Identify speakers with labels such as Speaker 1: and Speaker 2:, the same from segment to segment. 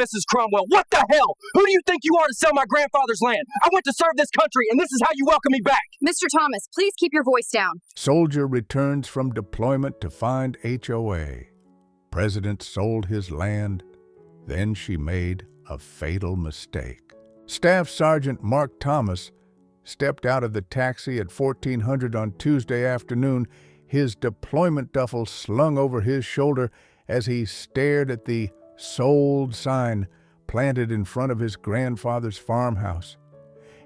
Speaker 1: Mrs. Cromwell. What the hell? Who do you think you are to sell my grandfather's land? I went to serve this country, and this is how you welcome me back.
Speaker 2: Mr. Thomas, please keep your voice down.
Speaker 3: Soldier returns from deployment to find HOA. President sold his land. Then she made a fatal mistake. Staff Sergeant Mark Thomas stepped out of the taxi at 1400 on Tuesday afternoon, his deployment duffel slung over his shoulder as he stared at the "Sold" sign planted in front of his grandfather's farmhouse.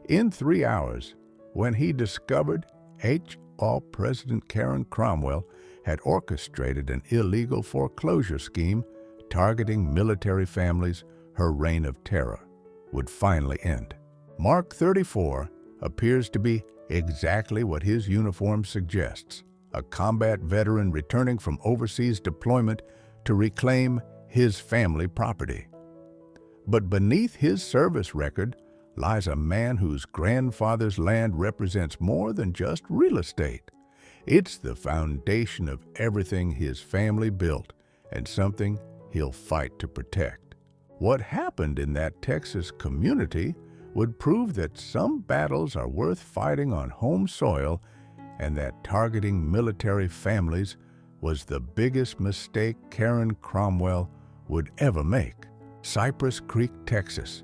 Speaker 3: In 3 hours, when he discovered HOA President Karen Cromwell had orchestrated an illegal foreclosure scheme targeting military families, her reign of terror would finally end. Mark, 34, appears to be exactly what his uniform suggests, a combat veteran returning from overseas deployment to reclaim his family property. But beneath his service record lies a man whose grandfather's land represents more than just real estate. It's the foundation of everything his family built and something he'll fight to protect. What happened in that Texas community would prove that some battles are worth fighting on home soil and that targeting military families was the biggest mistake Karen Cromwell would ever make. Cypress Creek, Texas,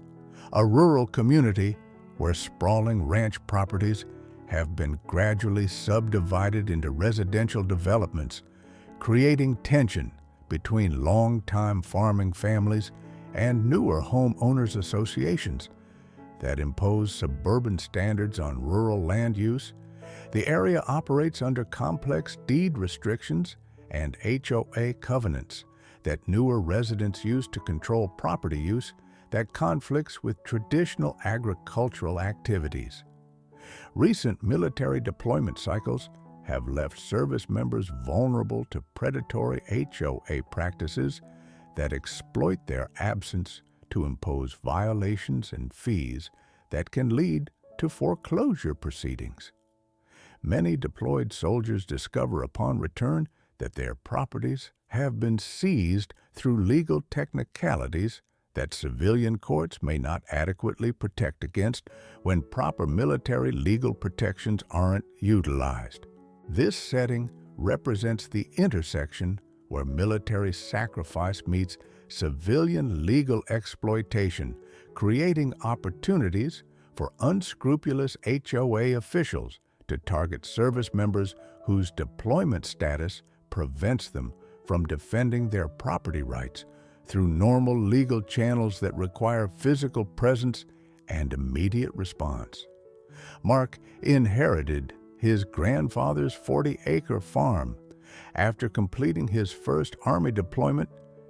Speaker 3: a rural community where sprawling ranch properties have been gradually subdivided into residential developments, creating tension between long-time farming families and newer homeowners associations that impose suburban standards on rural land use. The area operates under complex deed restrictions and HOA covenants that newer residents use to control property use that conflicts with traditional agricultural activities. Recent military deployment cycles have left service members vulnerable to predatory HOA practices that exploit their absence to impose violations and fees that can lead to foreclosure proceedings. Many deployed soldiers discover upon return that their properties have been seized through legal technicalities that civilian courts may not adequately protect against when proper military legal protections aren't utilized. This setting represents the intersection where military sacrifice meets civilian legal exploitation, creating opportunities for unscrupulous HOA officials to target service members whose deployment status prevents them from defending their property rights through normal legal channels that require physical presence and immediate response. Mark inherited his grandfather's 40-acre farm after completing his first Army deployment,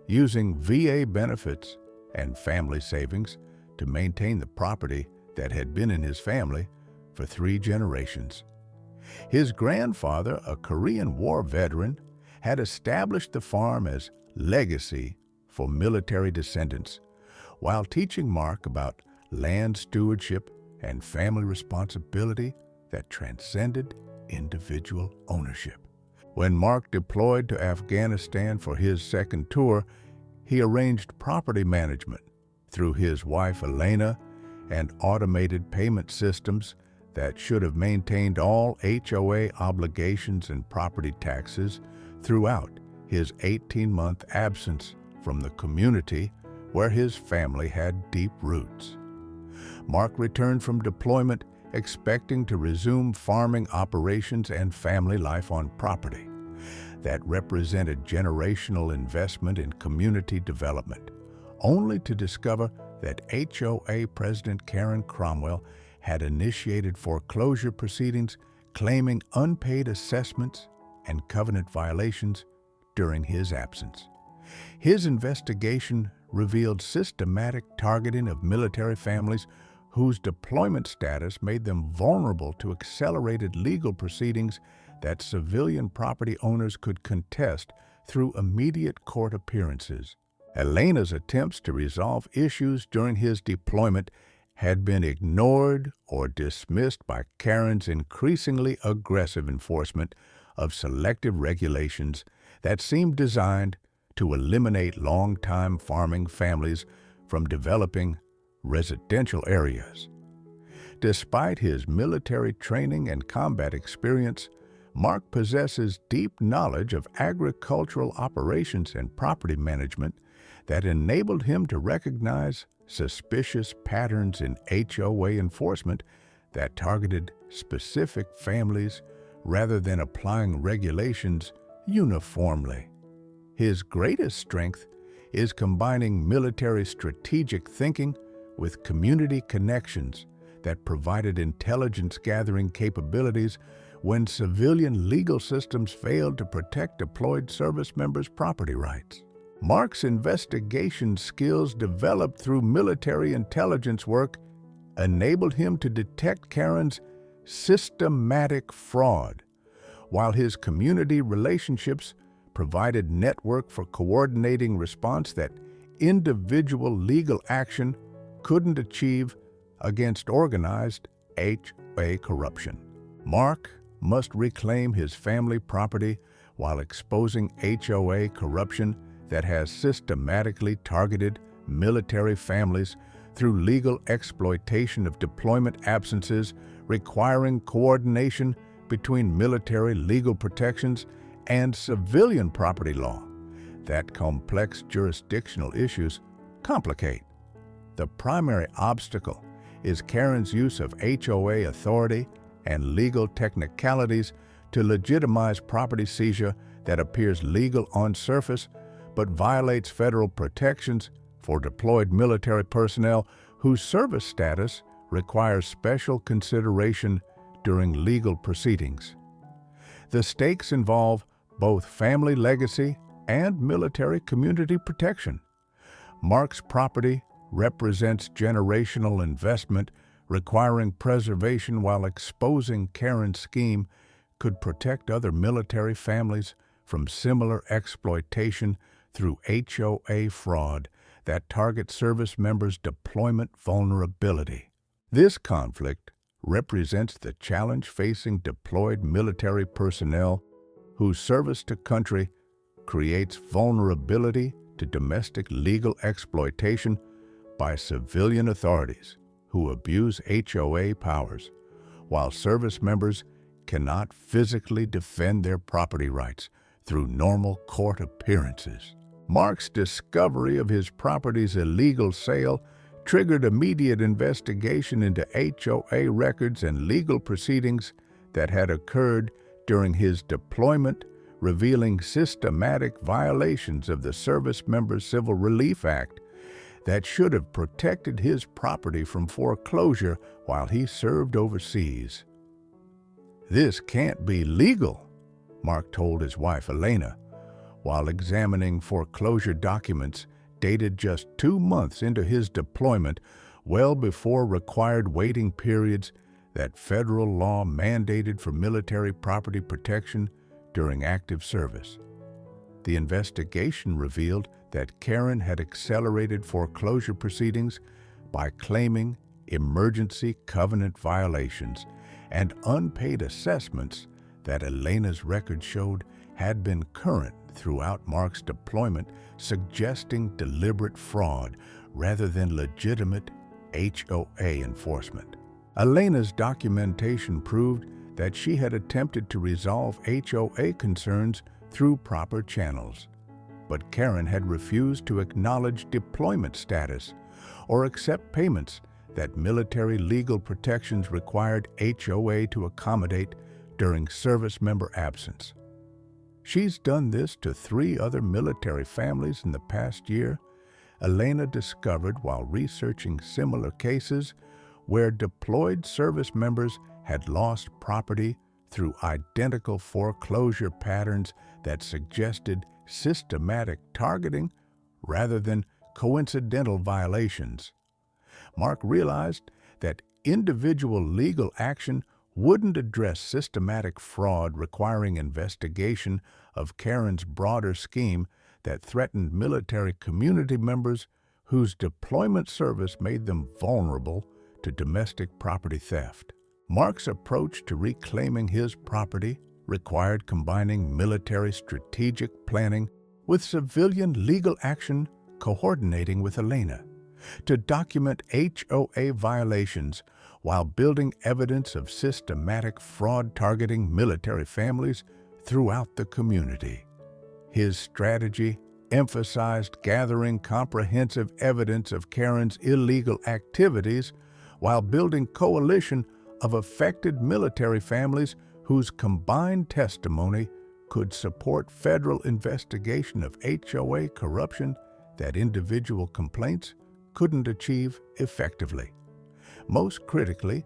Speaker 3: using VA benefits and family savings to maintain the property that had been in his family for 3 generations. His grandfather, a Korean War veteran, had established the farm as legacy for military descendants, while teaching Mark about land stewardship and family responsibility that transcended individual ownership. When Mark deployed to Afghanistan for his second tour, he arranged property management through his wife Elena and automated payment systems that should have maintained all HOA obligations and property taxes throughout his 18-month absence from the community where his family had deep roots. Mark returned from deployment expecting to resume farming operations and family life on property that represented generational investment in community development, only to discover that HOA President Karen Cromwell had initiated foreclosure proceedings claiming unpaid assessments and covenant violations during his absence. His investigation revealed systematic targeting of military families whose deployment status made them vulnerable to accelerated legal proceedings that civilian property owners could contest through immediate court appearances. Elena's attempts to resolve issues during his deployment had been ignored or dismissed by Karen's increasingly aggressive enforcement of selective regulations that seemed designed to eliminate long-time farming families from developing residential areas. Despite his military training and combat experience, Mark possesses deep knowledge of agricultural operations and property management that enabled him to recognize suspicious patterns in HOA enforcement that targeted specific families rather than applying regulations uniformly. His greatest strength is combining military strategic thinking with community connections that provided intelligence-gathering capabilities when civilian legal systems failed to protect deployed service members' property rights. Mark's investigation skills developed through military intelligence work enabled him to detect Karen's systematic fraud, while his community relationships provided network for coordinating response that individual legal action couldn't achieve against organized HOA corruption. Mark must reclaim his family property while exposing HOA corruption that has systematically targeted military families through legal exploitation of deployment absences, requiring coordination between military legal protections and civilian property law that complex jurisdictional issues complicate. The primary obstacle is Karen's use of HOA authority and legal technicalities to legitimize property seizure that appears legal on surface but violates federal protections for deployed military personnel whose service status requires special consideration during legal proceedings. The stakes involve both family legacy and military community protection. Mark's property represents generational investment requiring preservation, while exposing Karen's scheme could protect other military families from similar exploitation through HOA fraud that targets service members' deployment vulnerability. This conflict represents the challenge facing deployed military personnel whose service to country creates vulnerability to domestic legal exploitation by civilian authorities who abuse HOA powers, while service members cannot physically defend their property rights through normal court appearances. Mark's discovery of his property's illegal sale triggered immediate investigation into HOA records and legal proceedings that had occurred during his deployment, revealing systematic violations of the Service Members Civil Relief Act that should have protected his property from foreclosure while he served overseas. "This can't be legal," Mark told his wife Elena, while examining foreclosure documents dated just 2 months into his deployment, well before required waiting periods that federal law mandated for military property protection during active service. The investigation revealed that Karen had accelerated foreclosure proceedings by claiming emergency covenant violations and unpaid assessments that Elena's record showed had been current throughout Mark's deployment, suggesting deliberate fraud rather than legitimate HOA enforcement. Elena's documentation proved that she had attempted to resolve HOA concerns through proper channels, but Karen had refused to acknowledge deployment status or accept payments that military legal protections required HOA to accommodate during service member absence. She's done this to 3 other military families in the past year, Elena discovered while researching similar cases where deployed service members had lost property through identical foreclosure patterns that suggested systematic targeting rather than coincidental violations. Mark realized that individual legal action wouldn't address systematic fraud, requiring investigation of Karen's broader scheme that threatened military community members whose deployment service made them vulnerable to domestic property theft. Mark's approach to reclaiming his property required combining military strategic planning with civilian legal action, coordinating with Elena, to document HOA violations while building evidence of systematic fraud targeting military families throughout the community. His strategy emphasized gathering comprehensive evidence of Karen's illegal activities while building coalition of affected military families whose combined testimony could support federal investigation of HOA corruption that individual complaints couldn't achieve effectively. Most critically,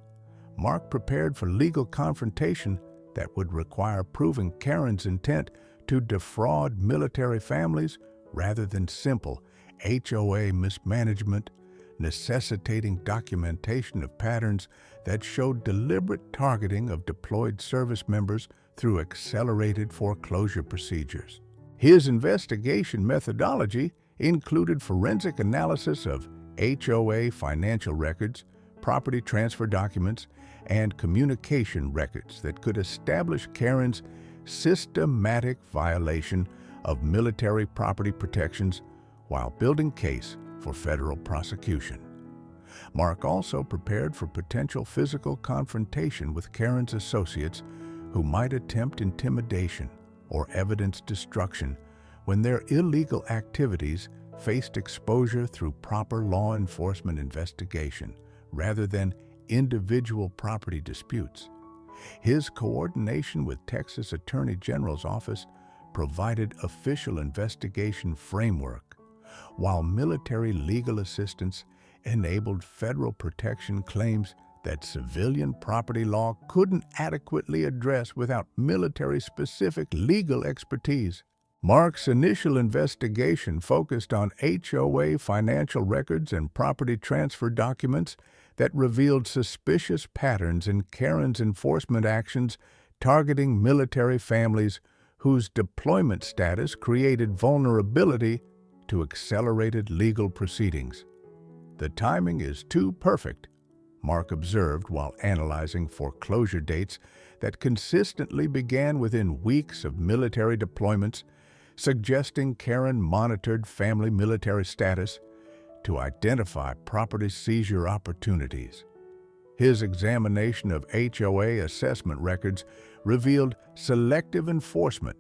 Speaker 3: Mark prepared for legal confrontation that would require proving Karen's intent to defraud military families rather than simple HOA mismanagement, necessitating documentation of patterns that showed deliberate targeting of deployed service members through accelerated foreclosure procedures. His investigation methodology included forensic analysis of HOA financial records, property transfer documents, and communication records that could establish Karen's systematic violation of military property protections while building case for federal prosecution. Mark also prepared for potential physical confrontation with Karen's associates who might attempt intimidation or evidence destruction when their illegal activities faced exposure through proper law enforcement investigation rather than individual property disputes. His coordination with Texas Attorney General's office provided official investigation framework, while military legal assistance enabled federal protection claims that civilian property law couldn't adequately address without military-specific legal expertise. Mark's initial investigation focused on HOA financial records and property transfer documents that revealed suspicious patterns in Karen's enforcement actions targeting military families whose deployment status created vulnerability to accelerated legal proceedings. "The timing is too perfect," Mark observed while analyzing foreclosure dates that consistently began within weeks of military deployments, suggesting Karen monitored family military status to identify property seizure opportunities. His examination of HOA assessment records revealed selective enforcement,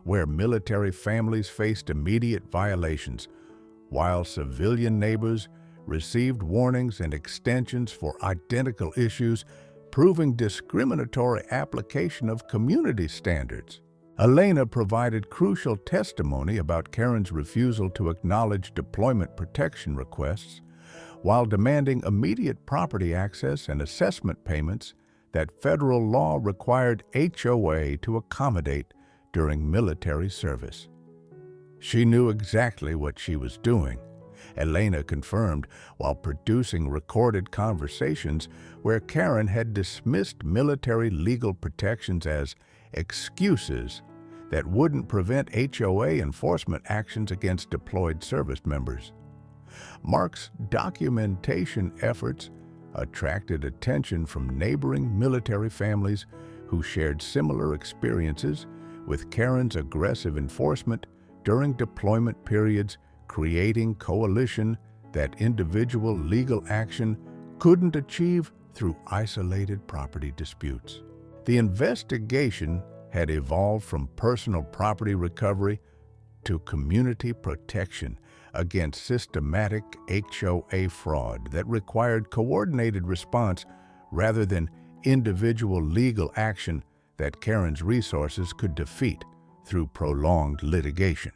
Speaker 3: where military families faced immediate violations, while civilian neighbors received warnings and extensions for identical issues, proving discriminatory application of community standards. Elena provided crucial testimony about Karen's refusal to acknowledge deployment protection requests, while demanding immediate property access and assessment payments that federal law required HOA to accommodate during military service. She knew exactly what she was doing, Elena confirmed while producing recorded conversations where Karen had dismissed military legal protections as excuses that wouldn't prevent HOA enforcement actions against deployed service members. Mark's documentation efforts attracted attention from neighboring military families who shared similar experiences with Karen's aggressive enforcement during deployment periods, creating coalition that individual legal action couldn't achieve through isolated property disputes. The investigation had evolved from personal property recovery to community protection against systematic HOA fraud that required coordinated response rather than individual legal action that Karen's resources could defeat through prolonged litigation.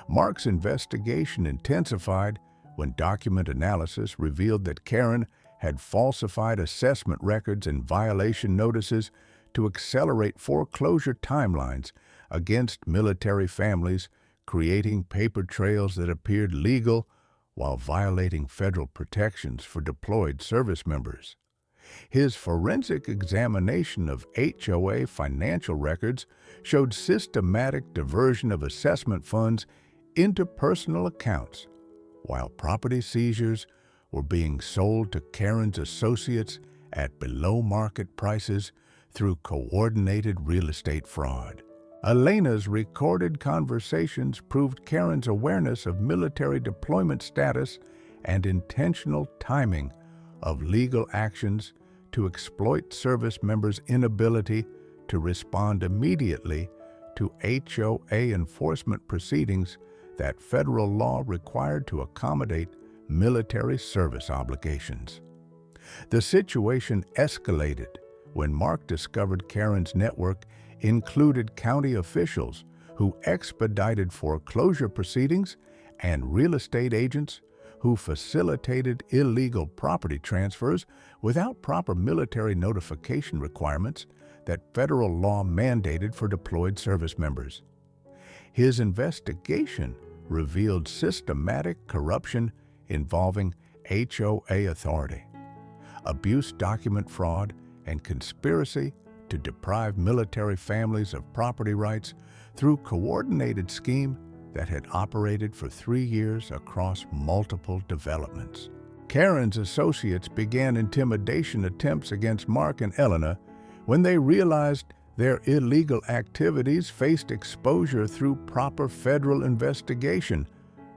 Speaker 3: Mark's investigation intensified when document analysis revealed that Karen had falsified assessment records and violation notices to accelerate foreclosure timelines against military families, creating paper trails that appeared legal while violating federal protections for deployed service members. His forensic examination of HOA financial records showed systematic diversion of assessment funds into personal accounts, while property seizures were being sold to Karen's associates at below-market prices through coordinated real estate fraud. Elena's recorded conversations proved Karen's awareness of military deployment status and intentional timing of legal actions to exploit service members' inability to respond immediately to HOA enforcement proceedings that federal law required to accommodate military service obligations. The situation escalated when Mark discovered Karen's network included county officials who expedited foreclosure proceedings and real estate agents who facilitated illegal property transfers without proper military notification requirements that federal law mandated for deployed service members. His investigation revealed systematic corruption involving HOA authority, abuse document fraud, and conspiracy to deprive military families of property rights through coordinated scheme that had operated for 3 years across multiple developments. Karen's associates began intimidation attempts against Mark and Elena when they realized their illegal activities faced exposure through proper federal investigation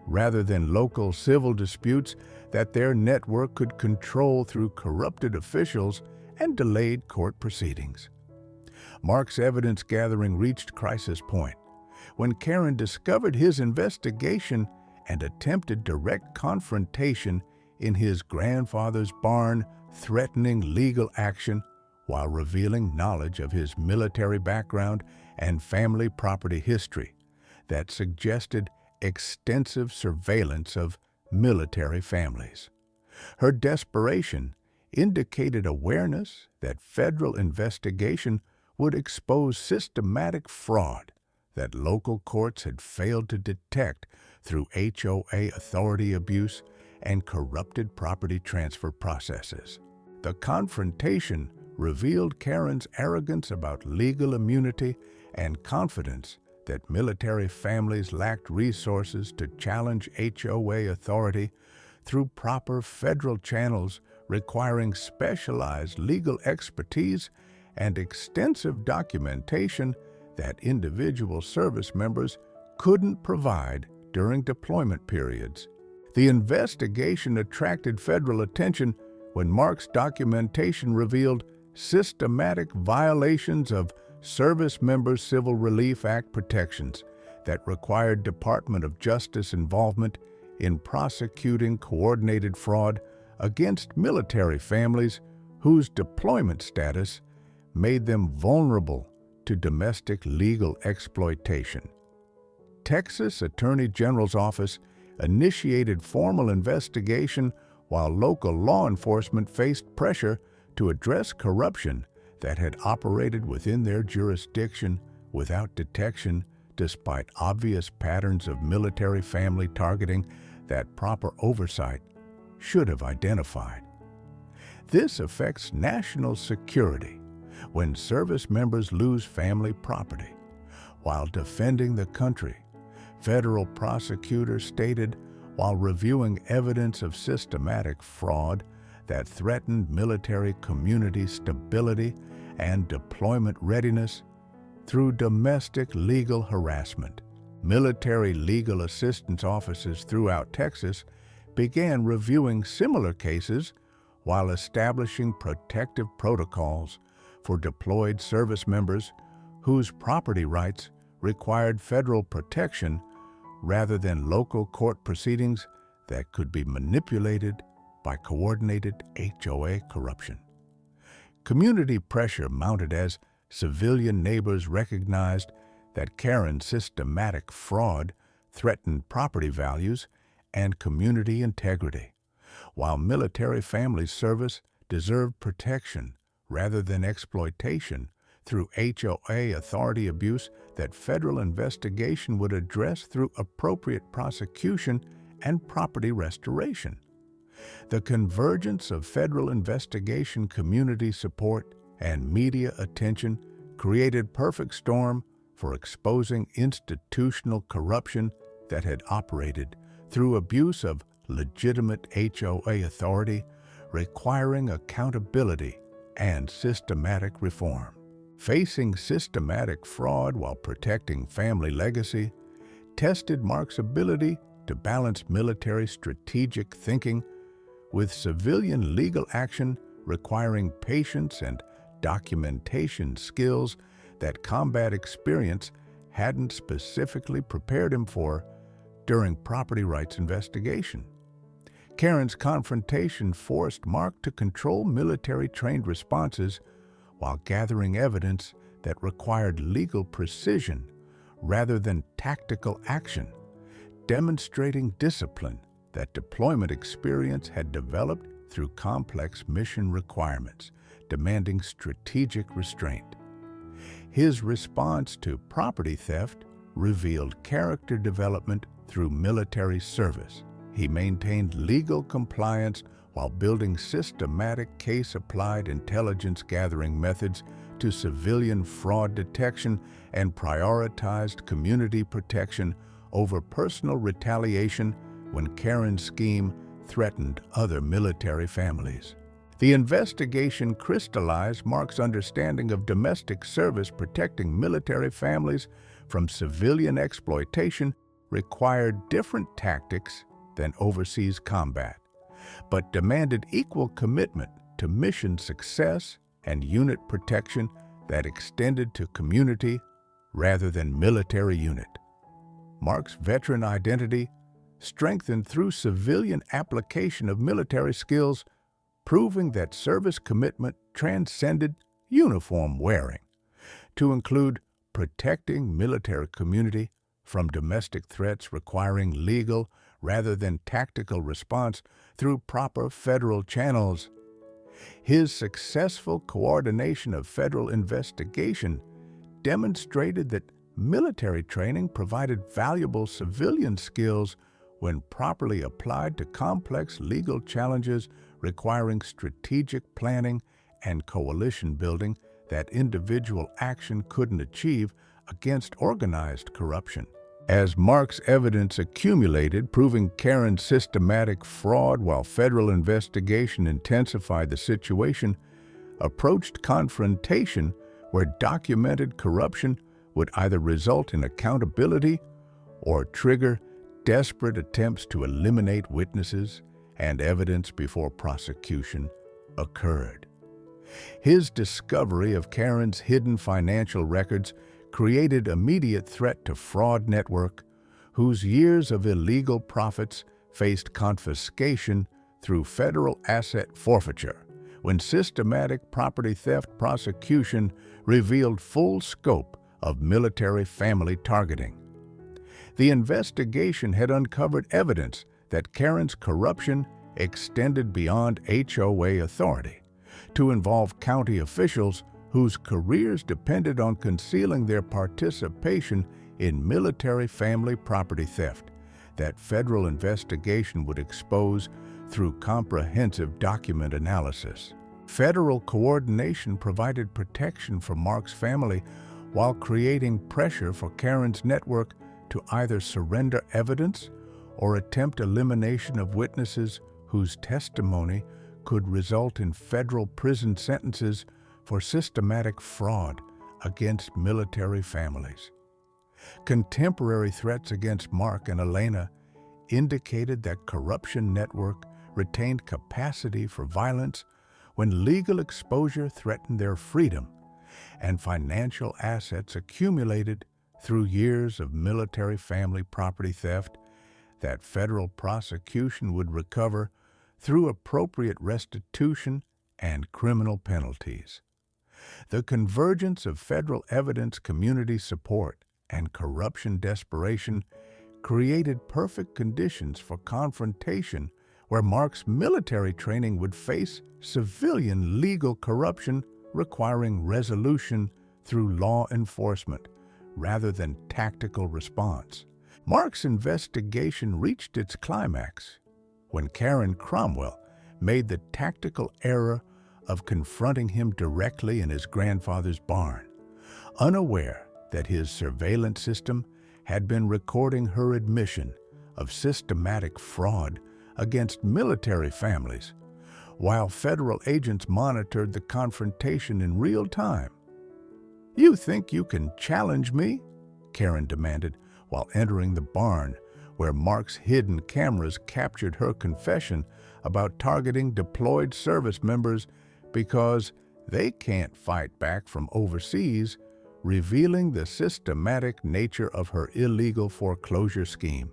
Speaker 3: rather than local civil disputes that their network could control through corrupted officials and delayed court proceedings. Mark's evidence gathering reached crisis point when Karen discovered his investigation and attempted direct confrontation in his grandfather's barn, threatening legal action while revealing knowledge of his military background and family property history that suggested extensive surveillance of military families. Her desperation indicated awareness that federal investigation would expose systematic fraud that local courts had failed to detect through HOA authority abuse and corrupted property transfer processes. The confrontation revealed Karen's arrogance about legal immunity and confidence that military families lacked resources to challenge HOA authority through proper federal channels requiring specialized legal expertise and extensive documentation that individual service members couldn't provide during deployment periods. The investigation attracted federal attention when Mark's documentation revealed systematic violations of Service Members Civil Relief Act protections that required Department of Justice involvement in prosecuting coordinated fraud against military families whose deployment status made them vulnerable to domestic legal exploitation. Texas Attorney General's office initiated formal investigation while local law enforcement faced pressure to address corruption that had operated within their jurisdiction without detection despite obvious patterns of military family targeting that proper oversight should have identified. This affects national security when service members lose family property. While defending the country, federal prosecutors stated while reviewing evidence of systematic fraud that threatened military community stability and deployment readiness through domestic legal harassment. Military legal assistance offices throughout Texas began reviewing similar cases while establishing protective protocols for deployed service members whose property rights required federal protection rather than local court proceedings that could be manipulated by coordinated HOA corruption. Community pressure mounted as civilian neighbors recognized that Karen's systematic fraud threatened property values and community integrity, while military family service deserved protection rather than exploitation through HOA authority abuse that federal investigation would address through appropriate prosecution and property restoration. The convergence of federal investigation, community support, and media attention created perfect storm for exposing institutional corruption that had operated through abuse of legitimate HOA authority, requiring accountability and systematic reform. Facing systematic fraud while protecting family legacy tested Mark's ability to balance military strategic thinking with civilian legal action requiring patience and documentation skills that combat experience hadn't specifically prepared him for during property rights investigation. Karen's confrontation forced Mark to control military-trained responses while gathering evidence that required legal precision rather than tactical action, demonstrating discipline that deployment experience had developed through complex mission requirements, demanding strategic restraint. His response to property theft revealed character development through military service. He maintained legal compliance while building systematic case-applied intelligence-gathering methods to civilian fraud detection and prioritized community protection over personal retaliation when Karen's scheme threatened other military families. The investigation crystallized Mark's understanding of domestic service protecting military families from civilian exploitation required different tactics than overseas combat, but demanded equal commitment to mission success and unit protection that extended to community rather than military unit. Mark's veteran identity strengthened through civilian application of military skills, proving that service commitment transcended uniform wearing to include protecting military community from domestic threats requiring legal rather than tactical response through proper federal channels. His successful coordination of federal investigation demonstrated that military training provided valuable civilian skills when properly applied to complex legal challenges requiring strategic planning and coalition building that individual action couldn't achieve against organized corruption. As Mark's evidence accumulated, proving Karen's systematic fraud while federal investigation intensified, the situation approached confrontation where documented corruption would either result in accountability or trigger desperate attempts to eliminate witnesses and evidence before prosecution occurred. His discovery of Karen's hidden financial records created immediate threat to fraud network, whose years of illegal profits faced confiscation through federal asset forfeiture, when systematic property theft prosecution revealed full scope of military family targeting. The investigation had uncovered evidence that Karen's corruption extended beyond HOA authority to involve county officials whose careers depended on concealing their participation in military family property theft that federal investigation would expose through comprehensive document analysis. Federal coordination provided protection for Mark's family while creating pressure for Karen's network to either surrender evidence or attempt elimination of witnesses whose testimony could result in federal prison sentences for systematic fraud against military families. Contemporary threats against Mark and Elena indicated that corruption network retained capacity for violence when legal exposure threatened their freedom and financial assets accumulated through years of military family property theft that federal prosecution would recover through appropriate restitution and criminal penalties. The convergence of federal evidence, community support, and corruption desperation created perfect conditions for confrontation where Mark's military training would face civilian legal corruption requiring resolution through law enforcement rather than tactical response. Mark's investigation reached its climax when Karen Cromwell made the tactical error of confronting him directly in his grandfather's barn, unaware that his surveillance system had been recording her admission of systematic fraud against military families, while federal agents monitored the confrontation in real time. "You think you can challenge me?" Karen demanded while entering the barn where Mark's hidden cameras captured her confession about targeting deployed service members because they can't fight back from overseas, revealing the systematic nature of her illegal foreclosure scheme.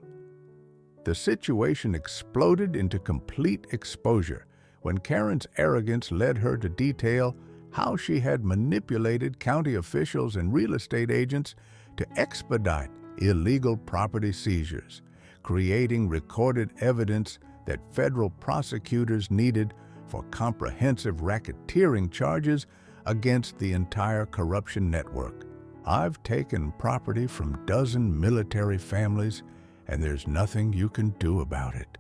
Speaker 3: The situation exploded into complete exposure when Karen's arrogance led her to detail how she had manipulated county officials and real estate agents to expedite illegal property seizures, creating recorded evidence that federal prosecutors needed for comprehensive racketeering charges against the entire corruption network. "I've taken property from dozen military families, and there's nothing you can do about it,"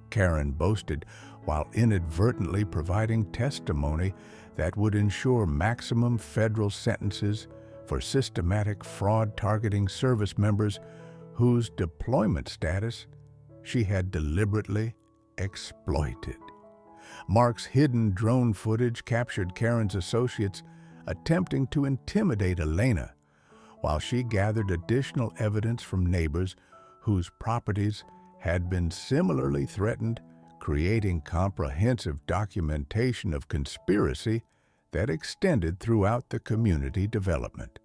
Speaker 3: Karen boasted, while inadvertently providing testimony that would ensure maximum federal sentences for systematic fraud targeting service members whose deployment status she had deliberately exploited. Mark's hidden drone footage captured Karen's associates attempting to intimidate Elena, while she gathered additional evidence from neighbors whose properties had been similarly threatened, creating comprehensive documentation of conspiracy that extended throughout the community development.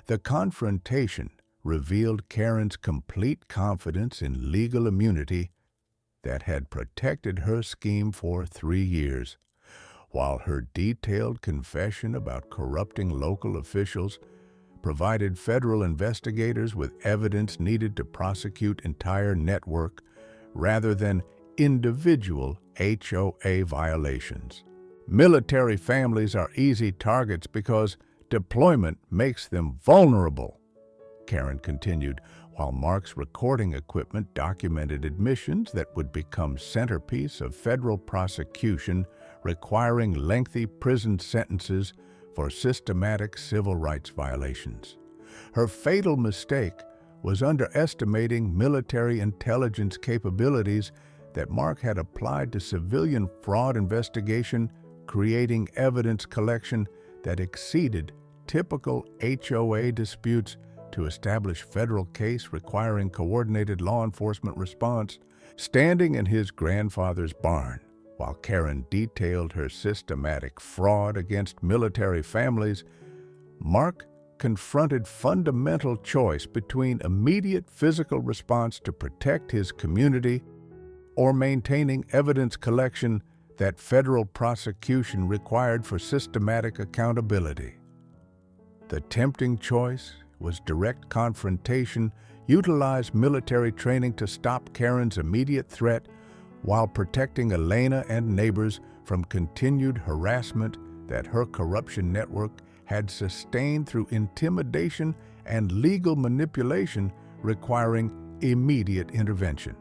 Speaker 3: The confrontation revealed Karen's complete confidence in legal immunity that had protected her scheme for 3 years, while her detailed confession about corrupting local officials provided federal investigators with evidence needed to prosecute entire network rather than individual HOA violations. Military families are easy targets because deployment makes them vulnerable, Karen continued, while Mark's recording equipment documented admissions that would become centerpiece of federal prosecution, requiring lengthy prison sentences for systematic civil rights violations. Her fatal mistake was underestimating military intelligence capabilities that Mark had applied to civilian fraud investigation, creating evidence collection that exceeded typical HOA disputes to establish federal case requiring coordinated law enforcement response. Standing in his grandfather's barn, while Karen detailed her systematic fraud against military families, Mark confronted fundamental choice between immediate physical response to protect his community or maintaining evidence collection that federal prosecution required for systematic accountability. The tempting choice was direct confrontation, utilized military training to stop Karen's immediate threat while protecting Elena and neighbors from continued harassment that her corruption network had sustained through intimidation and legal manipulation requiring immediate intervention.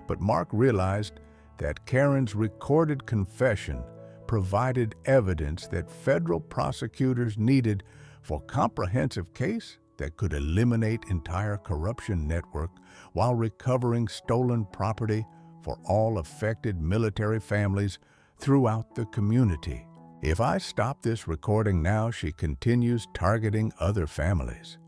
Speaker 3: But Mark realized that Karen's recorded confession provided evidence that federal prosecutors needed for comprehensive case that could eliminate entire corruption network while recovering stolen property for all affected military families throughout the community. "If I stop this recording now, she continues targeting other families,"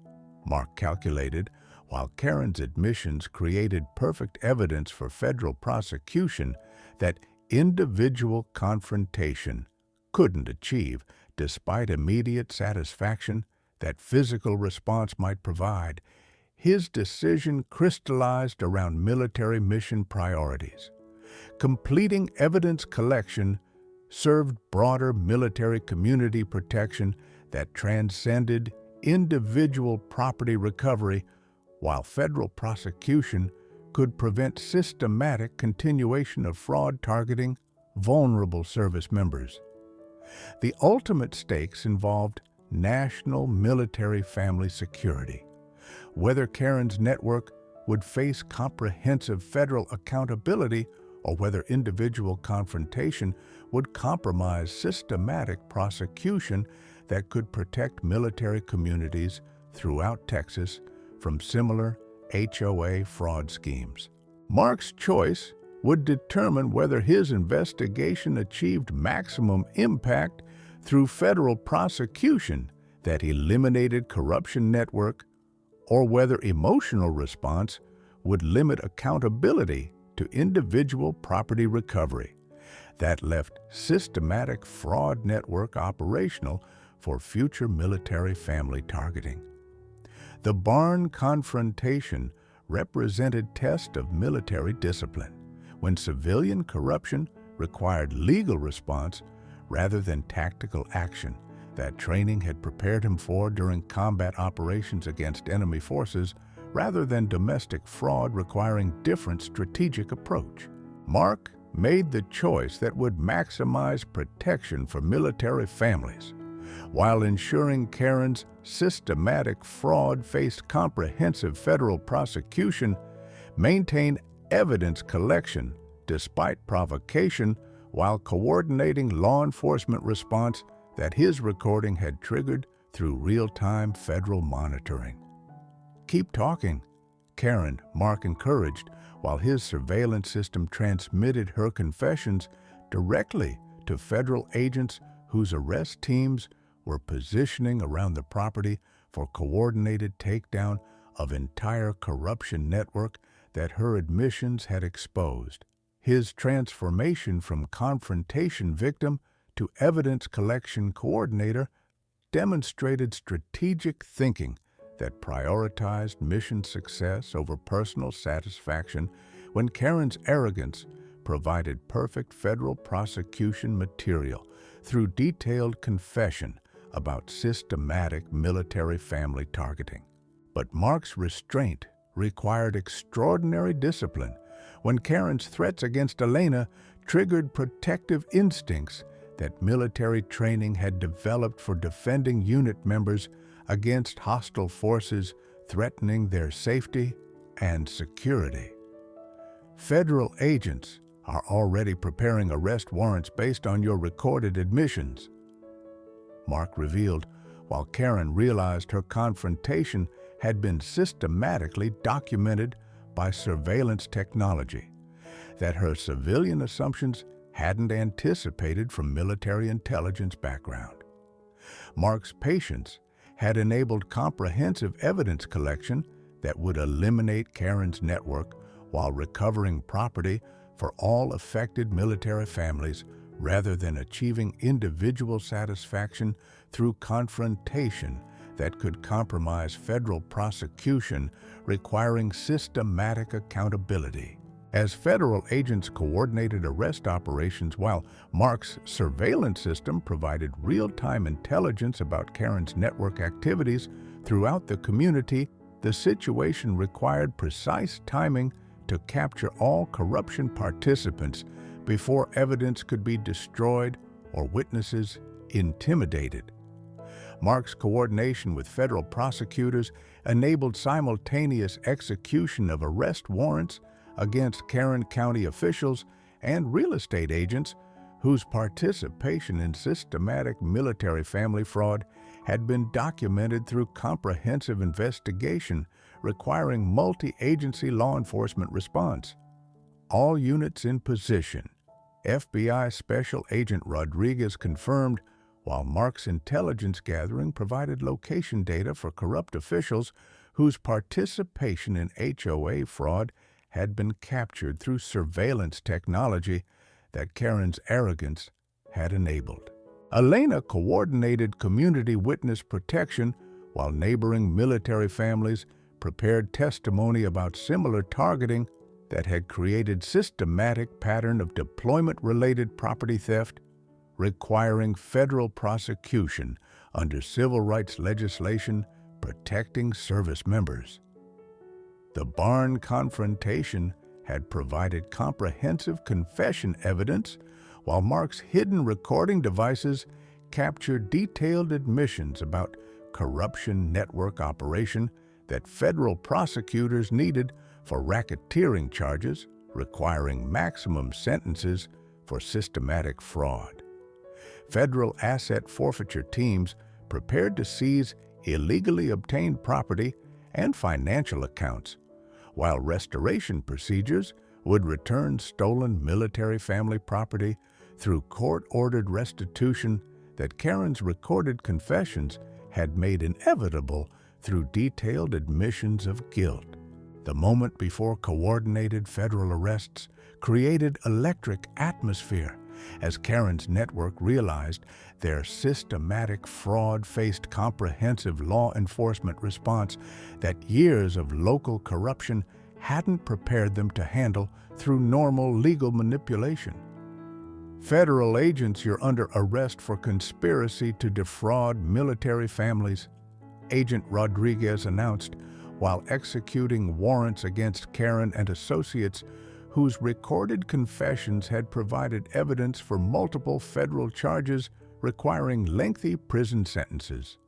Speaker 3: Mark calculated, while Karen's admissions created perfect evidence for federal prosecution that individual confrontation couldn't achieve, despite immediate satisfaction that physical response might provide. His decision crystallized around military mission priorities. Completing evidence collection served broader military community protection that transcended individual property recovery, while federal prosecution could prevent systematic continuation of fraud targeting vulnerable service members. The ultimate stakes involved national military family security. Whether Karen's network would face comprehensive federal accountability or whether individual confrontation would compromise systematic prosecution that could protect military communities throughout Texas from similar HOA fraud schemes. Mark's choice would determine whether his investigation achieved maximum impact through federal prosecution that eliminated corruption network, or whether emotional response would limit accountability to individual property recovery. That left systematic fraud network operational for future military family targeting. The barn confrontation represented test of military discipline, when civilian corruption required legal response rather than tactical action that training had prepared him for during combat operations against enemy forces rather than domestic fraud requiring different strategic approach. Mark made the choice that would maximize protection for military families, while ensuring Karen's systematic fraud faced comprehensive federal prosecution, maintained evidence collection despite provocation, while coordinating law enforcement response that his recording had triggered through real-time federal monitoring. "Keep talking," Karen, Mark encouraged, while his surveillance system transmitted her confessions directly to federal agents whose arrest teams were positioning around the property for coordinated takedown of entire corruption network that her admissions had exposed. His transformation from confrontation victim to evidence collection coordinator demonstrated strategic thinking that prioritized mission success over personal satisfaction when Karen's arrogance provided perfect federal prosecution material through detailed confession about systematic military family targeting. But Mark's restraint required extraordinary discipline when Karen's threats against Elena triggered protective instincts that military training had developed for defending unit members against hostile forces threatening their safety and security. Federal agents are already preparing arrest warrants based on your recorded admissions, Mark revealed, while Karen realized her confrontation had been systematically documented by surveillance technology that her civilian assumptions hadn't anticipated from military intelligence background. Mark's patience had enabled comprehensive evidence collection that would eliminate Karen's network while recovering property for all affected military families rather than achieving individual satisfaction through confrontation that could compromise federal prosecution requiring systematic accountability. As federal agents coordinated arrest operations while Mark's surveillance system provided real-time intelligence about Karen's network activities throughout the community, the situation required precise timing to capture all corruption participants before evidence could be destroyed or witnesses intimidated. Mark's coordination with federal prosecutors enabled simultaneous execution of arrest warrants against Karen County officials and real estate agents whose participation in systematic military family fraud had been documented through comprehensive investigation requiring multi-agency law enforcement response. All units in position, FBI Special Agent Rodriguez confirmed, while Mark's intelligence gathering provided location data for corrupt officials whose participation in HOA fraud had been captured through surveillance technology that Karen's arrogance had enabled. Elena coordinated community witness protection while neighboring military families prepared testimony about similar targeting that had created systematic pattern of deployment-related property theft requiring federal prosecution under civil rights legislation protecting service members. The barn confrontation had provided comprehensive confession evidence, while Mark's hidden recording devices captured detailed admissions about corruption network operation that federal prosecutors needed for racketeering charges requiring maximum sentences for systematic fraud. Federal asset forfeiture teams prepared to seize illegally obtained property and financial accounts, while restoration procedures would return stolen military family property through court-ordered restitution that Karen's recorded confessions had made inevitable through detailed admissions of guilt. The moment before coordinated federal arrests created electric atmosphere as Karen's network realized their systematic fraud faced comprehensive law enforcement response that years of local corruption hadn't prepared them to handle through normal legal manipulation. Federal agents, you're under arrest for conspiracy to defraud military families, Agent Rodriguez announced while executing warrants against Karen and associates whose recorded confessions had provided evidence for multiple federal charges requiring lengthy prison sentences.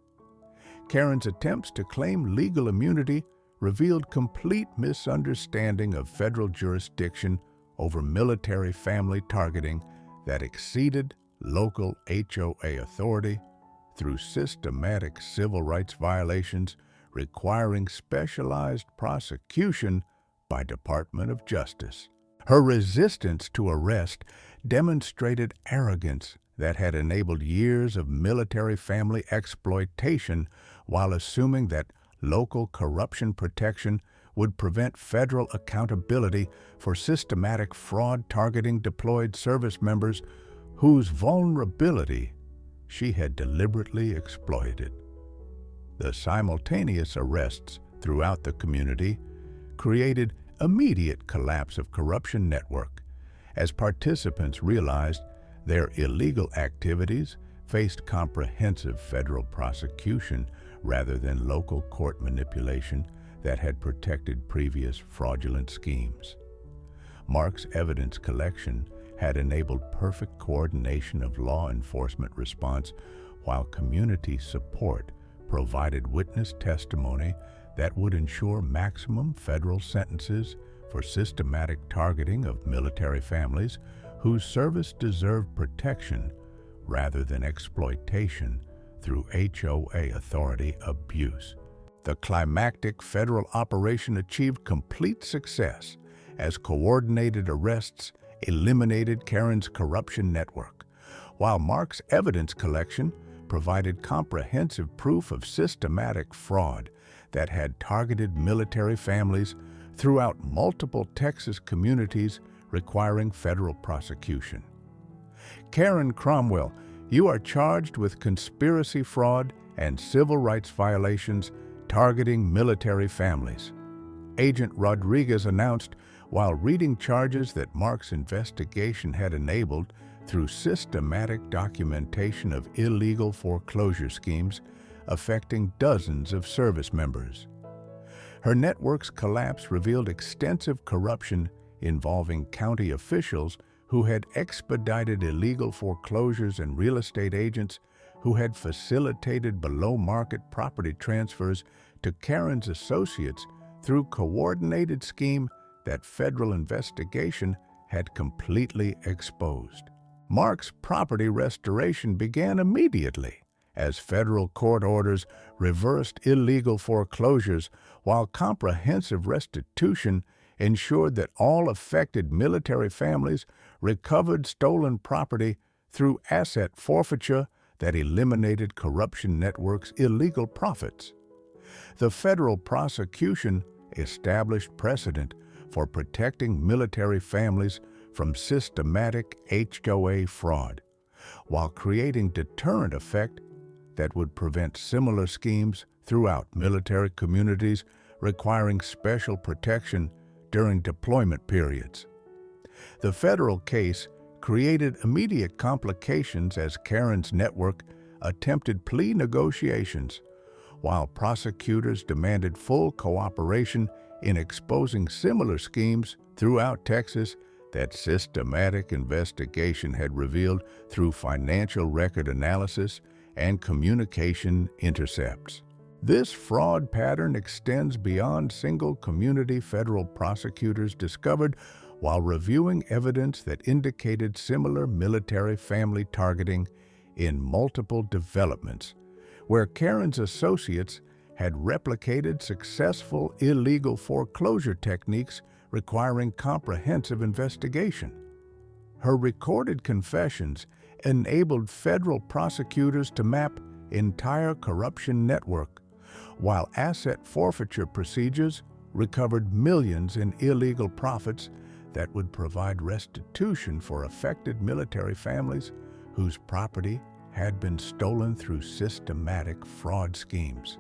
Speaker 3: Karen's attempts to claim legal immunity revealed complete misunderstanding of federal jurisdiction over military family targeting that exceeded local HOA authority through systematic civil rights violations requiring specialized prosecution by Department of Justice. Her resistance to arrest demonstrated arrogance that had enabled years of military family exploitation while assuming that local corruption protection would prevent federal accountability for systematic fraud targeting deployed service members whose vulnerability she had deliberately exploited. The simultaneous arrests throughout the community created immediate collapse of corruption network as participants realized their illegal activities faced comprehensive federal prosecution rather than local court manipulation that had protected previous fraudulent schemes. Mark's evidence collection had enabled perfect coordination of law enforcement response while community support provided witness testimony that would ensure maximum federal sentences for systematic targeting of military families whose service deserved protection rather than exploitation through HOA authority abuse. The climactic federal operation achieved complete success as coordinated arrests eliminated Karen's corruption network, while Mark's evidence collection provided comprehensive proof of systematic fraud that had targeted military families throughout multiple Texas communities requiring federal prosecution. Karen Cromwell, you are charged with conspiracy fraud and civil rights violations targeting military families, Agent Rodriguez announced while reading charges that Mark's investigation had enabled through systematic documentation of illegal foreclosure schemes affecting dozens of service members. Her network's collapse revealed extensive corruption involving county officials who had expedited illegal foreclosures and real estate agents who had facilitated below-market property transfers to Karen's associates through coordinated scheme that federal investigation had completely exposed. Mark's property restoration began immediately as federal court orders reversed illegal foreclosures while comprehensive restitution ensured that all affected military families recovered stolen property through asset forfeiture that eliminated corruption networks' illegal profits. The federal prosecution established precedent for protecting military families from systematic HOA fraud, while creating deterrent effect that would prevent similar schemes throughout military communities requiring special protection during deployment periods. The federal case created immediate complications as Karen's network attempted plea negotiations, while prosecutors demanded full cooperation in exposing similar schemes throughout Texas that systematic investigation had revealed through financial record analysis and communication intercepts. This fraud pattern extends beyond single community. Federal prosecutors discovered while reviewing evidence that indicated similar military family targeting in multiple developments, where Karen's associates had replicated successful illegal foreclosure techniques requiring comprehensive investigation. Her recorded confessions enabled federal prosecutors to map entire corruption network, while asset forfeiture procedures recovered millions in illegal profits that would provide restitution for affected military families whose property had been stolen through systematic fraud schemes.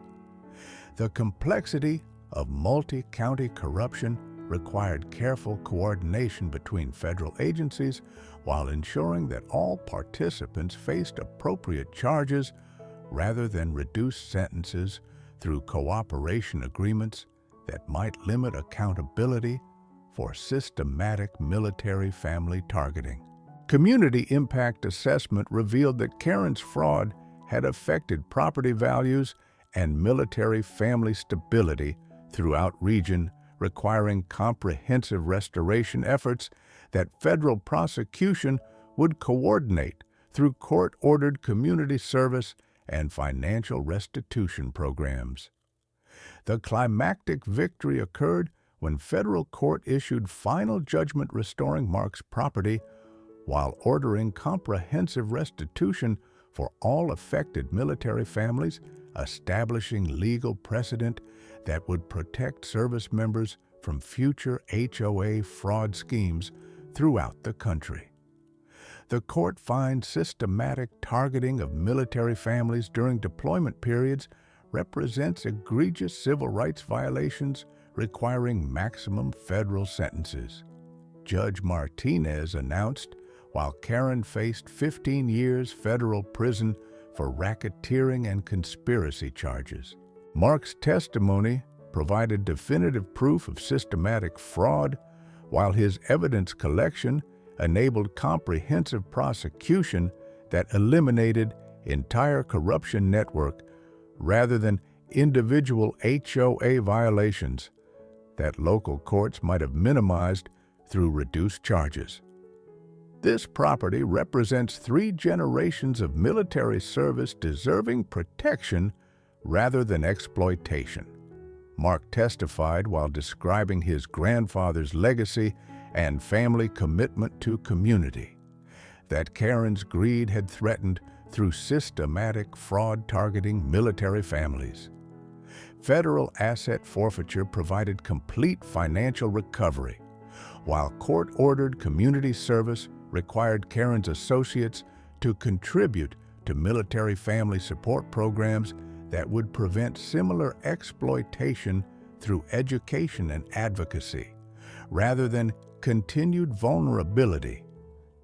Speaker 3: The complexity of multi-county corruption required careful coordination between federal agencies while ensuring that all participants faced appropriate charges rather than reduced sentences through cooperation agreements that might limit accountability for systematic military family targeting. Community impact assessment revealed that Karen's fraud had affected property values and military family stability throughout region, requiring comprehensive restoration efforts that federal prosecution would coordinate through court-ordered community service and financial restitution programs. The climactic victory occurred when federal court issued final judgment restoring Mark's property while ordering comprehensive restitution for all affected military families, establishing legal precedent that would protect service members from future HOA fraud schemes throughout the country. The court finds systematic targeting of military families during deployment periods represents egregious civil rights violations requiring maximum federal sentences. Judge Martinez announced while Karen faced 15 years federal prison for racketeering and conspiracy charges. Mark's testimony provided definitive proof of systematic fraud, while his evidence collection enabled comprehensive prosecution that eliminated entire corruption network rather than individual HOA violations that local courts might have minimized through reduced charges. This property represents 3 generations of military service deserving protection rather than exploitation. Mark testified while describing his grandfather's legacy and family commitment to community, that Karen's greed had threatened through systematic fraud targeting military families. Federal asset forfeiture provided complete financial recovery, while court-ordered community service required Karen's associates to contribute to military family support programs that would prevent similar exploitation through education and advocacy, rather than continued vulnerability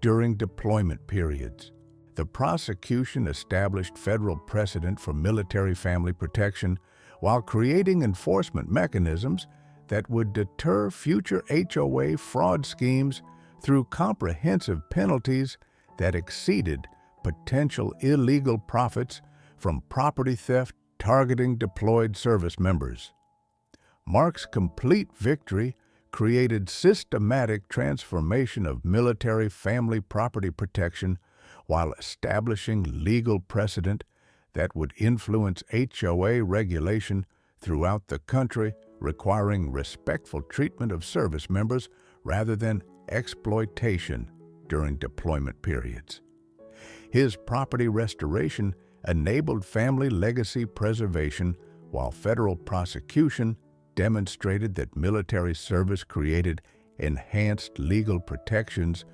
Speaker 3: during deployment periods. The prosecution established federal precedent for military family protection while creating enforcement mechanisms that would deter future HOA fraud schemes through comprehensive penalties that exceeded potential illegal profits from property theft targeting deployed service members. Mark's complete victory created systematic transformation of military family property protection while establishing legal precedent that would influence HOA regulation throughout the country, requiring respectful treatment of service members rather than exploitation during deployment periods. His property restoration enabled family legacy preservation, while federal prosecution demonstrated that military service created enhanced legal protections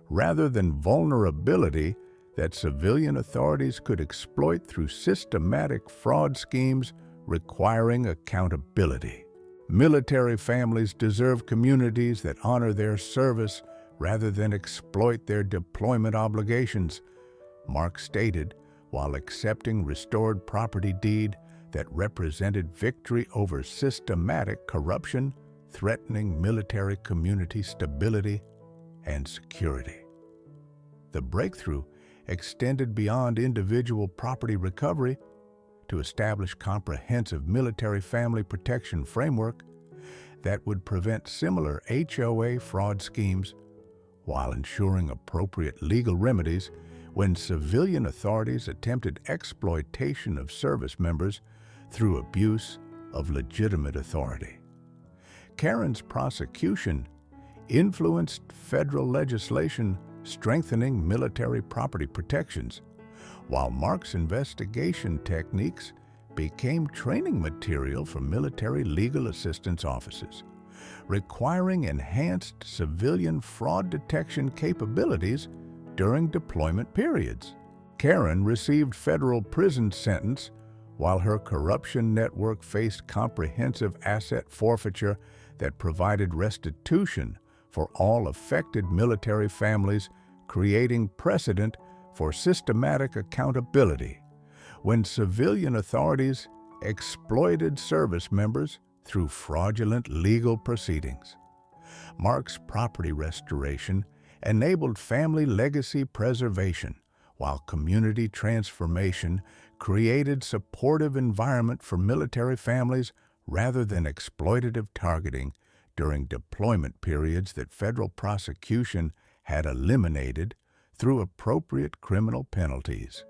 Speaker 3: rather than vulnerability that civilian authorities could exploit through systematic fraud schemes requiring accountability. Military families deserve communities that honor their service rather than exploit their deployment obligations, Mark stated while accepting restored property deed that represented victory over systematic corruption, threatening military community stability and security. The breakthrough extended beyond individual property recovery to establish comprehensive military family protection framework that would prevent similar HOA fraud schemes while ensuring appropriate legal remedies when civilian authorities attempted exploitation of service members through abuse of legitimate authority. Karen's prosecution influenced federal legislation strengthening military property protections, while Mark's investigation techniques became training material for military legal assistance offices, requiring enhanced civilian fraud detection capabilities during deployment periods. Karen received federal prison sentence while her corruption network faced comprehensive asset forfeiture that provided restitution for all affected military families, creating precedent for systematic accountability when civilian authorities exploited service members through fraudulent legal proceedings. Mark's property restoration enabled family legacy preservation, while community transformation created supportive environment for military families rather than exploitative targeting during deployment periods that federal prosecution had eliminated through appropriate criminal penalties.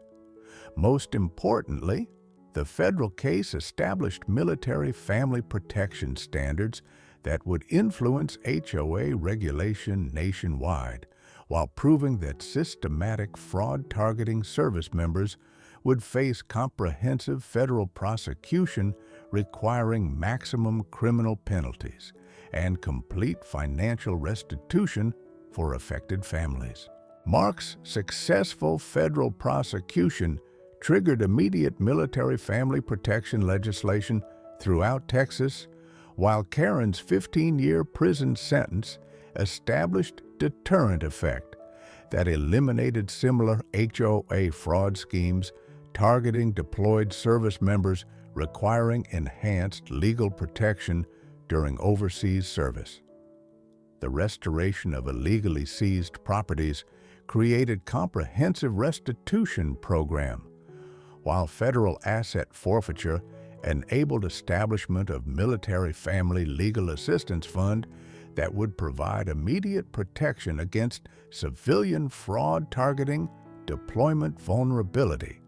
Speaker 3: Most importantly, the federal case established military family protection standards that would influence HOA regulation nationwide, while proving that systematic fraud targeting service members would face comprehensive federal prosecution requiring maximum criminal penalties and complete financial restitution for affected families. Mark's successful federal prosecution triggered immediate military family protection legislation throughout Texas, while Karen's 15-year prison sentence established deterrent effect that eliminated similar HOA fraud schemes targeting deployed service members requiring enhanced legal protection during overseas service. The restoration of illegally seized properties created comprehensive restitution program, while federal asset forfeiture enabled establishment of Military Family Legal Assistance Fund that would provide immediate protection against civilian fraud targeting deployment vulnerability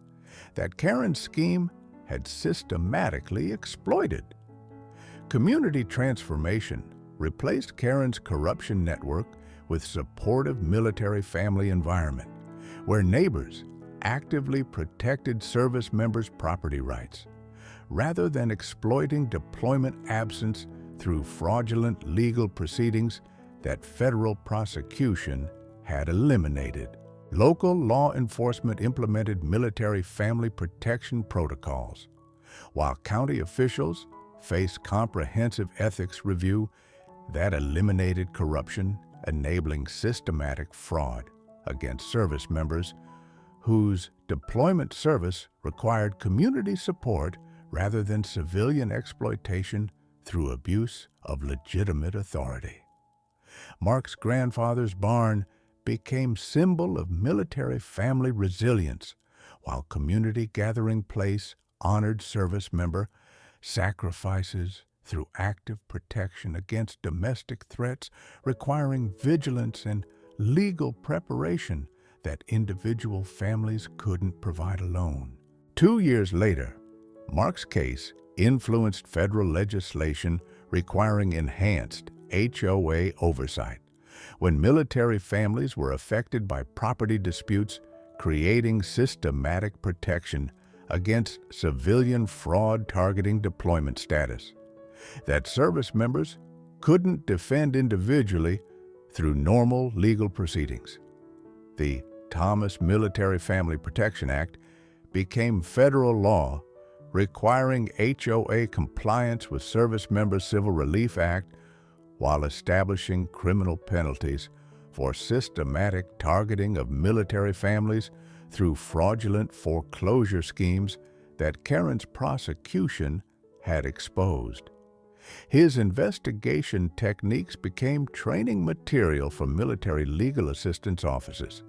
Speaker 3: that Karen's scheme had systematically exploited. Community transformation replaced Karen's corruption network with supportive military family environment, where neighbors actively protected service members' property rights, rather than exploiting deployment absence through fraudulent legal proceedings that federal prosecution had eliminated. Local law enforcement implemented military family protection protocols, while county officials faced comprehensive ethics review that eliminated corruption, enabling systematic fraud against service members whose deployment service required community support rather than civilian exploitation through abuse of legitimate authority. Mark's grandfather's barn became symbol of military family resilience, while community gathering place honored service member sacrifices through active protection against domestic threats requiring vigilance and legal preparation that individual families couldn't provide alone. 2 years later, Mark's case influenced federal legislation requiring enhanced HOA oversight when military families were affected by property disputes, creating systematic protection against civilian fraud targeting deployment status that service members couldn't defend individually through normal legal proceedings. The Thomas Military Family Protection Act became federal law, requiring HOA compliance with Service Members Civil Relief Act while establishing criminal penalties for systematic targeting of military families through fraudulent foreclosure schemes that Karen's prosecution had exposed. His investigation techniques became training material for military legal assistance offices,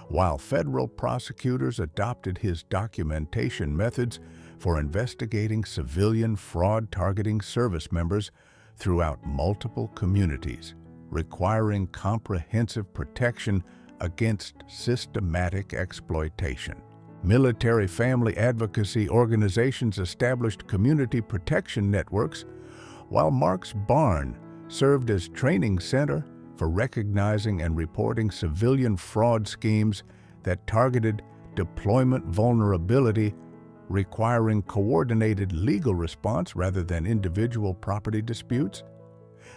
Speaker 3: while federal prosecutors adopted his documentation methods for investigating civilian fraud targeting service members throughout multiple communities, requiring comprehensive protection against systematic exploitation. Military family advocacy organizations established community protection networks, while Mark's barn served as training center for recognizing and reporting civilian fraud schemes that targeted deployment vulnerability requiring coordinated legal response rather than individual property disputes.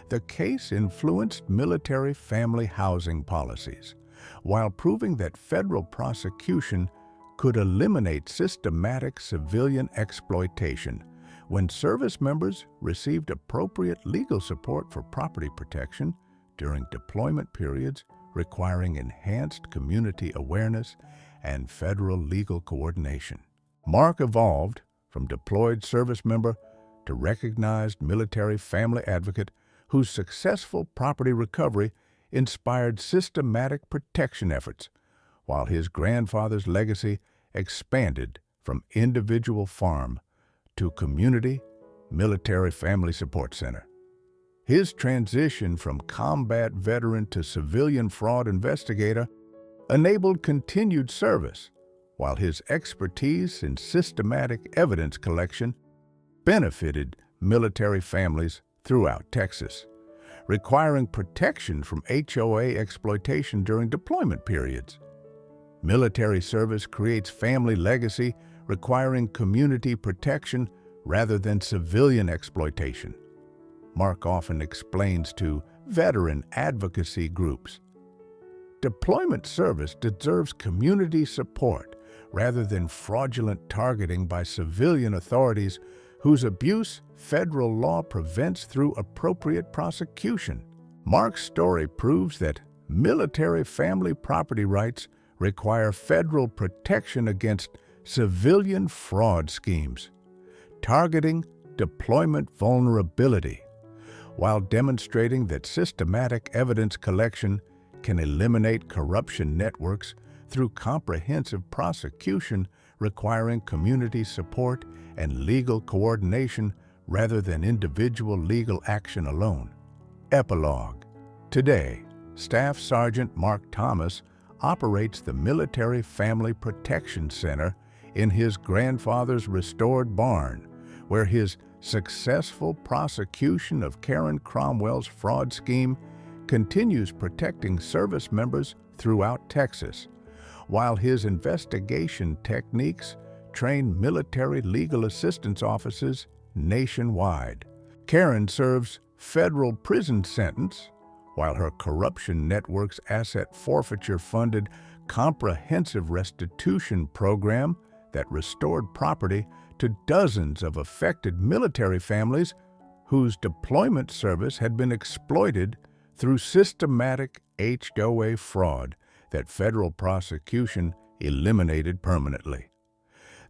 Speaker 3: The case influenced military family housing policies, while proving that federal prosecution could eliminate systematic civilian exploitation when service members received appropriate legal support for property protection during deployment periods requiring enhanced community awareness and federal legal coordination. Mark evolved from deployed service member to recognized military family advocate whose successful property recovery inspired systematic protection efforts, while his grandfather's legacy expanded from individual farm to community military family support center. His transition from combat veteran to civilian fraud investigator enabled continued service, while his expertise in systematic evidence collection benefited military families throughout Texas, requiring protection from HOA exploitation during deployment periods. Military service creates family legacy, requiring community protection rather than civilian exploitation. Mark often explains to veteran advocacy groups, deployment service deserves community support rather than fraudulent targeting by civilian authorities whose abuse federal law prevents through appropriate prosecution. Mark's story proves that military family property rights require federal protection against civilian fraud schemes, targeting deployment vulnerability, while demonstrating that systematic evidence collection can eliminate corruption networks through comprehensive prosecution requiring community support and legal coordination rather than individual legal action alone. Epilogue. Today, Staff Sergeant Mark Thomas operates the Military Family Protection Center in his grandfather's restored barn, where his successful prosecution of Karen Cromwell's fraud scheme continues protecting service members throughout Texas, while his investigation techniques train military legal assistance offices nationwide. Karen serves federal prison sentence, while her corruption network's asset forfeiture-funded comprehensive restitution program that restored property to dozens of affected military families whose deployment service had been exploited through systematic HOA fraud that federal prosecution eliminated permanently.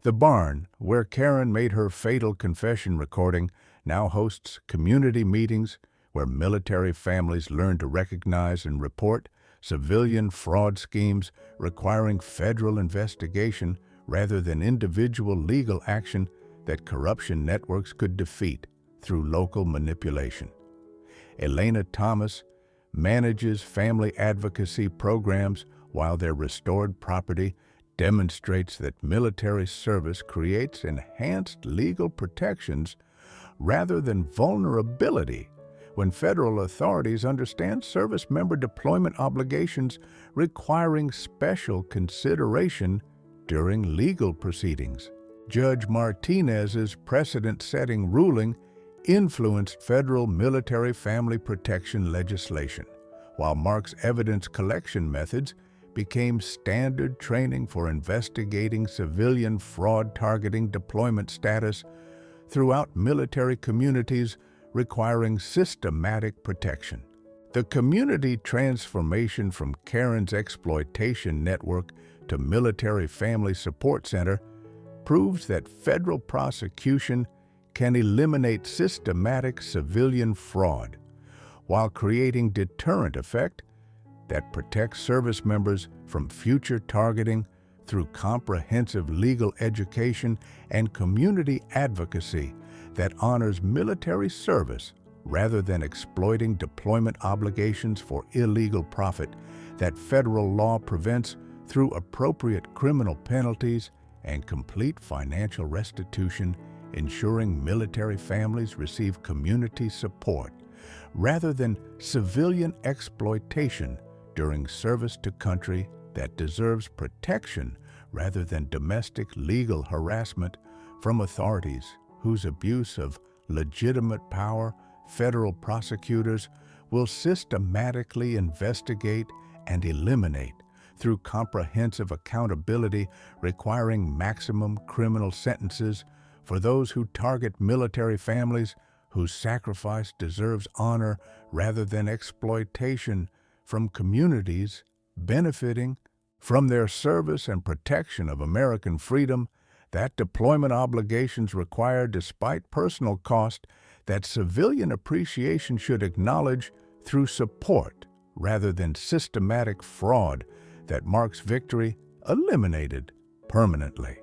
Speaker 3: The barn, where Karen made her fatal confession recording, now hosts community meetings where military families learn to recognize and report civilian fraud schemes requiring federal investigation rather than individual legal action that corruption networks could defeat through local manipulation. Elena Thomas manages family advocacy programs while their restored property demonstrates that military service creates enhanced legal protections rather than vulnerability when federal authorities understand service member deployment obligations requiring special consideration during legal proceedings. Judge Martinez's precedent-setting ruling influenced federal military family protection legislation, while Mark's evidence collection methods became standard training for investigating civilian fraud targeting deployment status throughout military communities requiring systematic protection. The community transformation from Karen's exploitation network to Military Family Support Center proves that federal prosecution can eliminate systematic civilian fraud while creating deterrent effect that protects service members from future targeting through comprehensive legal education and community advocacy that honors military service rather than exploiting deployment obligations for illegal profit that federal law prevents through appropriate criminal penalties and complete financial restitution, ensuring military families receive community support rather than civilian exploitation during service to country that deserves protection rather than domestic legal harassment from authorities whose abuse of legitimate power federal prosecutors will systematically investigate and eliminate through comprehensive accountability requiring maximum criminal sentences for those who target military families whose sacrifice deserves honor rather than exploitation, from communities benefiting from their service and protection of American freedom, that deployment obligations require, despite personal cost, that civilian appreciation should acknowledge through support rather than systematic fraud that marks victory eliminated permanently.